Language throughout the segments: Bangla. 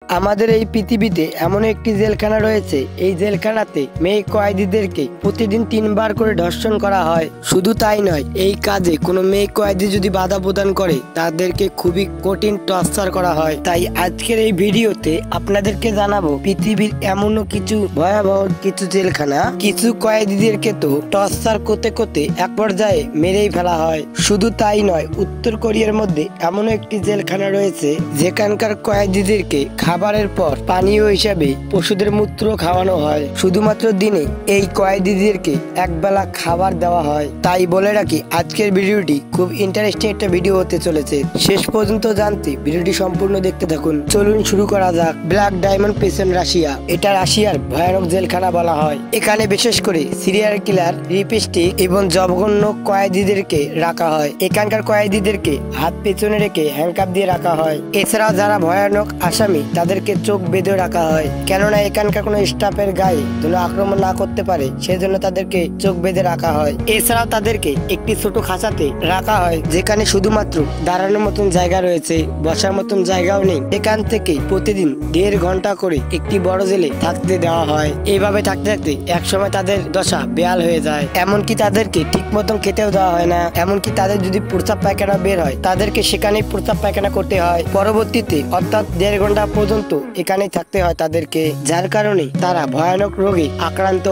আমাদের এই পৃথিবীতে এমন একটি জেলখানা রয়েছে। এই জেলখানাতে মেয়ে কয়েদিদেরকে প্রতিদিন 3 বার করে ধর্ষণ করা হয়। শুধু তাই নয়, এই কাজে কোনো মেয়ে কয়েদি যদি বাধা প্রদান করে তাদেরকে খুবই কঠিন টর্চার করা হয়। তাই আজকের এই ভিডিওতে আপনাদেরকে জানাবো পৃথিবীর এমনও কিছু ভয়াবহ কিছু জেলখানা, কিছু কয়েদিদেরকে তো টর্চার করতে করতে এক পর্যায়ে মেরেই ফেলা হয়। শুধু তাই নয়, উত্তর কোরিয়ার মধ্যে এমন একটি জেলখানা রয়েছে যেখানকার কয়েদিদেরকে খাবারের পর পানীয় হিসাবে পশুদের মূত্র খাওয়ানো হয়। শুধুমাত্র দিনে এই কয়েদিদেরকে একবেলা খাবার দেওয়া হয়। তাই বলে রাখি, আজকের ভিডিওটি খুব ইন্টারেস্টিং একটা ভিডিও হতে চলেছে। শেষ পর্যন্ত জানতে ভিডিওটি সম্পূর্ণ দেখতে থাকুন। চলুন শুরু করা যাক। Black diamond prison Russia. এটা রাশিয়ার ভয়ানক জেলখানা বলা হয়। এখানে বিশেষ করে সিরিয়াল কিলার, রিপিস্টিক এবং জঘন্য কয়েদিদেরকে রাখা হয়। এখানকার কয়েদিদেরকে হাত পেছনে রেখে হ্যান্ডকাপ দিয়ে রাখা হয়। এছাড়া যারা ভয়ানক আসামি তাদেরকে চোখ বেঁধে রাখা হয়, কেননা এখানকার কোনো স্টাফের গায়ে যেন আক্রমণ না করতে পারে, সেজন্য তাদেরকে চোখ বেঁধে রাখা হয়। এছাড়াও তাদেরকে একটি ছোট খাঁচাতে রাখা হয় যেখানে শুধুমাত্র দাঁড়ানোর মতন জায়গা রয়েছে, বসার মতন জায়গাও নেই। এখান থেকে প্রতিদিন 1.5 ঘন্টা করে একটি বড় জেলে থাকতে দেওয়া হয়। এইভাবে থাকতে থাকতে একসময় তাদের দশা বেহাল হয়ে যায়। এমনকি তাদেরকে ঠিক মতন খেতেও দেওয়া হয় না। এমনকি তাদের যদি প্রস্রাব পায়খানা বের হয় তাদেরকে সেখানেই প্রস্রাব পায়খানা করতে হয়। পরবর্তীতে অর্থাৎ 1.5 ঘন্টা পর্যন্ত এখানেই থাকতে হয় তাদেরকে, যার কারণে তারা ভয়ানক রোগে আক্রান্ত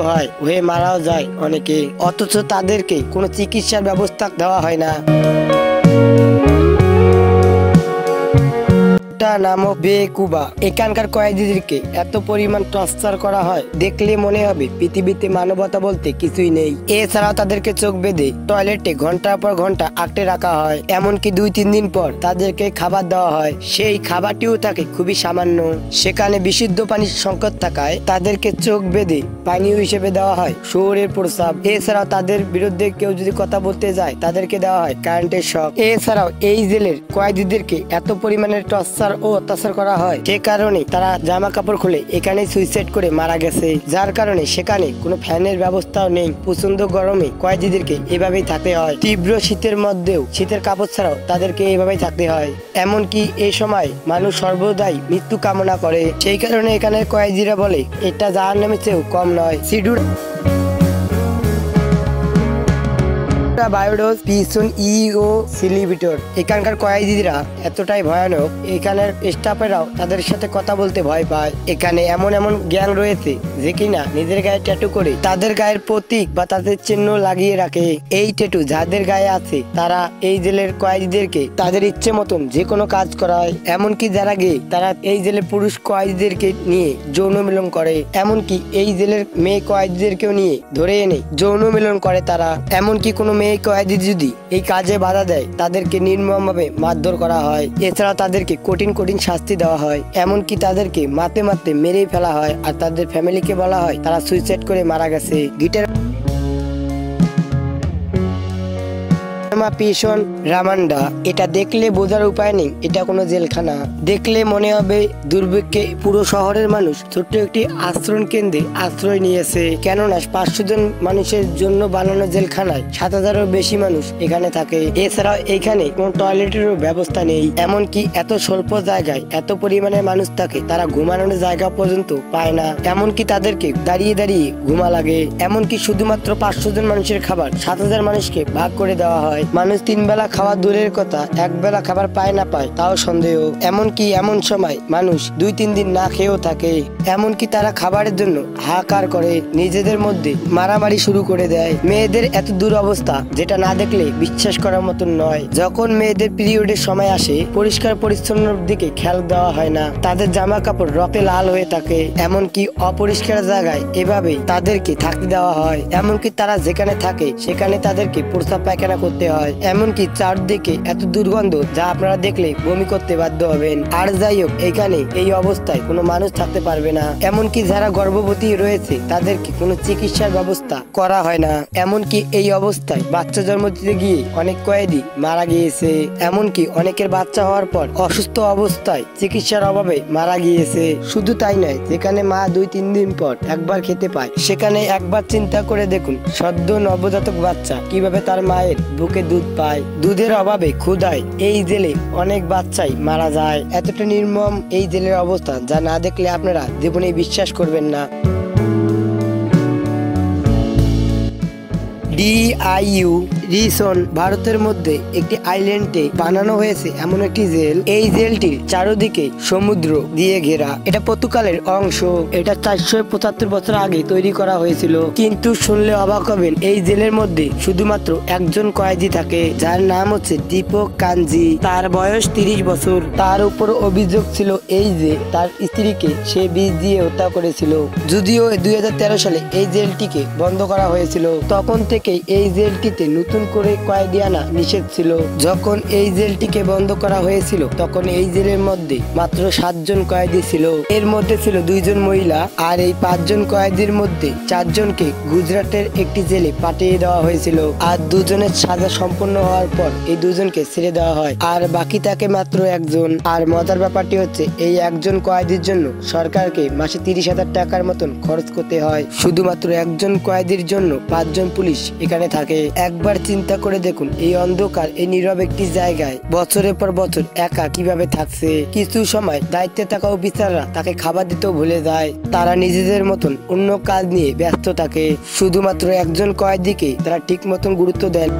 হয়ে মারাও যায় অনেকে। অথচ তাদেরকে কোনো চিকিৎসার ব্যবস্থা দেওয়া হয় না। নামক বেকুবা। এখানকার কয়েদিদেরকে এত পরিমাণ টর্চার করা হয়, দেখলে মনে হবে পৃথিবীতে মানবতা বলতে কিছুই নেই। এছাড়াও তাদেরকে চোখ বেঁধে টয়লেটে ঘন্টার পর ঘন্টা আটকে রাখা হয়। এমনকি 2-3 দিন পর তাদেরকে খাবার দেওয়া হয়। সেই খাবারটিও থাকে খুবই সামান্য। সেখানে বিশুদ্ধ পানির সংকট থাকায় তাদেরকে চোখ বেঁধে পানীয় হিসেবে দেওয়া হয় শুয়োরের প্রস্রাব। এছাড়াও তাদের বিরুদ্ধে কেউ যদি কথা বলতে যায় তাদেরকে দেওয়া হয় কারেন্টের শক। এছাড়াও এই জেলের কয়েদিদেরকে এত পরিমাণের টর্চার ও অত্যাচার করা হয়, সে কারণে তারা জামা কাপড় খুলে এখানে সুইসাইড করে মারা গেছে। যার কারণে সেখানে কোনো ফ্যানের ব্যবস্থাও নেই। প্রচন্ড গরমে কয়েদিদেরকে এভাবেই থাকতে হয়। তীব্র শীতের মধ্যেও শীতের কাপড় ছাড়াও তাদেরকে এভাবেই থাকতে হয়। এমনকি এই সময় মানুষ সর্বদাই মৃত্যু কামনা করে। সেই কারণে এখানের কয়েদিরা বলে এটা জাহান্নামের চেয়েও কম নয়। সিডুর বায়োডোজ পিছন ইও সিলিভিটর। এখানকার কয়েদিরা এতটাই ভয়ানক, এখানের স্টাফেরাও তাদের সাথে কথা বলতে ভয় পায়। এখানে এমন এমন গ্যাং রয়েছে যে কিনা নিজের গায়ে ট্যাটু করে তাদের গায়ের প্রতীক বা তাদের চিহ্ন লাগিয়ে রাখে। এই ট্যাটু যাদের গায়ে আছে তারা এই জেলের কয়েদিদেরকে তাদের ইচ্ছে মতন যে কোনো কাজ করায়। এমনকি যারা গে তারা এই জেলের পুরুষ কয়েদিদেরকে নিয়ে যৌন মিলন করে। এমনকি এই জেলের মেয়ে কয়েদিদেরকেও নিয়ে ধরে এনে যৌন মিলন করে তারা। এমনকি কোনো মেয়ে কয়েদি যদি এই কাজে বাধা দেয় তাদেরকে নির্মমভাবে মারধর করা হয়। এছাড়া তাদেরকে কঠিন কঠিন শাস্তি দেওয়া হয়। এমনকি তাদেরকে মারতে মারতে মেরেই ফেলা হয়। আর তাদের ফ্যামিলিকে বলা হয় তারা সুইসাইড করে মারা গেছে। গিটার পিছন রামান্ডা। এটা দেখলে বোঝার উপায় নেই এটা কোনো জেলখানা। দেখলে মনে হবে দুর্ভিক্ষে পুরো শহরের মানুষ ছোট্ট একটি আশ্রয় কেন্দ্রে আশ্রয় নিয়েছে, কেননা 500 জন মানুষের জন্য বানানো জেলখানায় 7000-এরও বেশি মানুষ এখানে থাকে। এছাড়াও এখানে কোনো টয়লেটেরও ব্যবস্থা নেই। এমনকি এত স্বল্প জায়গায় এত পরিমাণে মানুষ থাকে, তারা ঘুমানোর জায়গা পর্যন্ত পায় না। এমনকি তাদেরকে দাঁড়িয়ে দাঁড়িয়ে ঘুমা লাগে। এমনকি শুধুমাত্র 500 জন মানুষের খাবার 7000 মানুষকে ভাগ করে দেওয়া হয়। মানুষ 3 বেলা খাওয়া দূরের কথা, 1 বেলা খাবার পায় না পায় তাও সন্দেহ। এমনকি এমন সময় মানুষ 2-3 দিন না খেয়েও থাকে। এমনকি তারা খাবারের জন্য হাহাকার করে, নিজেদের মধ্যে মারামারি শুরু করে দেয়। মেয়েদের এত দূর অবস্থা যেটা না দেখলে বিশ্বাস করার মতন নয়। যখন মেয়েদের পিরিয়ডের সময় আসে পরিষ্কার পরিচ্ছন্নর দিকে খেয়াল দেওয়া হয় না। তাদের জামা কাপড় রক্তে লাল হয়ে থাকে। এমনকি অপরিষ্কার জায়গায় এভাবেই তাদেরকে থাকতে দেওয়া হয়। এমনকি তারা যেখানে থাকে সেখানে তাদেরকে প্রস্রাব পায়খানা করতে হয়। এমনকি চারদিকে এত দুর্গন্ধ যা আপনারা দেখলে বমি করতে বাধ্য হবেন। আর যাই হোক, এখানে এই অবস্থায় কোনো মানুষ থাকতে পারবে না। এমনকি যারা গর্ভবতী রয়েছে তাদেরকে কোনো চিকিৎসার ব্যবস্থা করা হয় না। এমনকি এই অবস্থায় বাচ্চা জন্ম দিতে গিয়ে অনেক কয়েদি মারা গিয়েছে। এমনকি অনেকের বাচ্চা হওয়ার পর অসুস্থ অবস্থায় চিকিৎসার অভাবে মারা গিয়েছে। শুধু তাই নয়, যেখানে মা 2-3 দিন পর একবার খেতে পায়, সেখানে একবার চিন্তা করে দেখুন সদ্য নবজাতক বাচ্চা কিভাবে তার মায়ের বুকে দুধ পায়। দুধের অভাবে ক্ষুধায় এই জেলে অনেক বাচ্চাই মারা যায়। এতটা নির্মম এই জেলের অবস্থান যা না দেখলে আপনারা জীবনে বিশ্বাস করবেন না। DIU রিসন ভারতের মধ্যে একটি আইল্যান্ডে বানানো হয়েছে এমন একটি জেল। এই জেলটির চারদিকে সমুদ্র দিয়ে ঘেরা। এটা পর্তুগালের অংশ। এটা 475 বছর আগে তৈরি করা হয়েছিল। কিন্তু শুনলে অবাক হবেন, এই জেলের মধ্যে শুধুমাত্র একজন কয়েদি থাকে, যার নাম হচ্ছে দীপক কাঞ্জি। তার বয়স 30 বছর। তার উপর অভিযোগ ছিল এই যে তার স্ত্রীকে সে বিষ দিয়ে হত্যা করেছিল। যদিও 2013 সালে এই জেলটিকে বন্ধ করা হয়েছিল। তখন থেকে এই জেলটিতে নতুন করে কয়েদি আনা নিষেধ ছিল। যখন এই জেলটিকে বন্ধ করা হয়েছিল তখন এই জেলের মধ্যে মাত্র 7 জন কয়েদি ছিল। এর মধ্যে ছিল 2 জন মহিলা। আর এই 5 জন কয়েদির মধ্যে 4 জনকে গুজরাটের একটি জেলে পাঠিয়ে দেওয়া হয়েছিল। আর 2 জনের সাজা সম্পন্ন হওয়ার পর এই 2 জনকে ছেড়ে দেওয়া হয়। আর বাকি থাকে মাত্র 1 জন। আর মজার ব্যাপারটি হচ্ছে এই একজন কয়েদির জন্য সরকারকে মাসে 30,000 টাকার মতন খরচ করতে হয়। শুধুমাত্র একজন কয়েদির জন্য 5 জন পুলিশ এখানে থাকে। একবার চিন্তা করে দেখুন, এই অন্ধকার এই নীরব একটি জায়গায় বছরের পর বছর একা কিভাবে থাকছে। কিছু সময় দায়িত্বে থাকা অফিসাররা তাকে খাবার দিতেও ভুলে যায়। তারা নিজেদের মতন অন্য কাজ নিয়ে ব্যস্ত থাকে। শুধুমাত্র একজন কয়েদিকে তারা ঠিক মতন গুরুত্ব দেন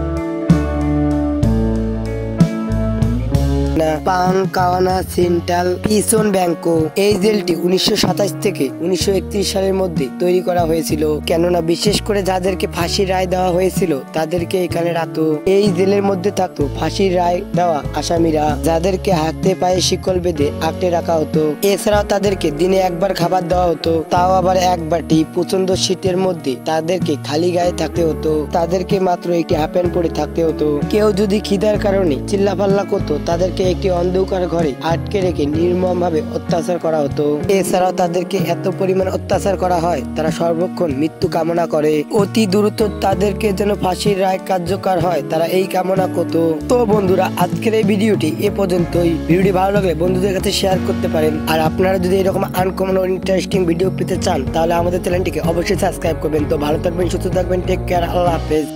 না। পাংকাওয়ানা সেন্ট্রাল প্রিজন ব্যাংকো। এই জেলটি 1927 থেকে 1931 সালের মধ্যে তৈরি করা হয়েছিল। কেননা বিশেষ করে যাদেরকে ফাঁসির রায় দেওয়া হয়েছিল তাদেরকে এখানে রাখতো। এই জেলের মধ্যে থাকতো ফাঁসির রায় দেওয়া আসামিরা, যাদেরকে হাতে পায়ে শিকল বেঁধে আঁকড়ে রাখা হতো। এছাড়াও তাদেরকে দিনে একবার খাবার দেওয়া হতো, তাও আবার এক বাটি। প্রচন্ড শীতের মধ্যে তাদেরকে খালি গায়ে থাকতে হতো। তাদেরকে মাত্র একটি হাফ প্যান্ট পরে থাকতে হতো। কেউ যদি খিদার কারণে চিল্লাপাল্লা করতো তাদেরকে একটি অন্ধকার ঘরে আটকে রেখে নির্মম ভাবে অত্যাচার করা হতো। এছাড়াও তাদেরকে এত পরিমাণ অত্যাচার করা হয় তারা সর্বক্ষণ মৃত্যু কামনা করে। অতি দ্রুত তাদেরকে যেন ফাঁসির রায় কার্যকর হয় তারা এই কামনা করতো। তো বন্ধুরা, আজকের এই ভিডিওটি এ পর্যন্তই। ভিডিওটি ভালো লাগলে বন্ধুদের কাছে শেয়ার করতে পারেন। আর আপনারা যদি এরকম আনকমন ও ইন্টারেস্টিং ভিডিও পেতে চান তাহলে আমাদের চ্যানেলটিকে অবশ্যই সাবস্ক্রাইব করবেন। তো ভালো থাকবেন, সুস্থ থাকবেন, টেক কেয়ার, আল্লাহ হাফেজ।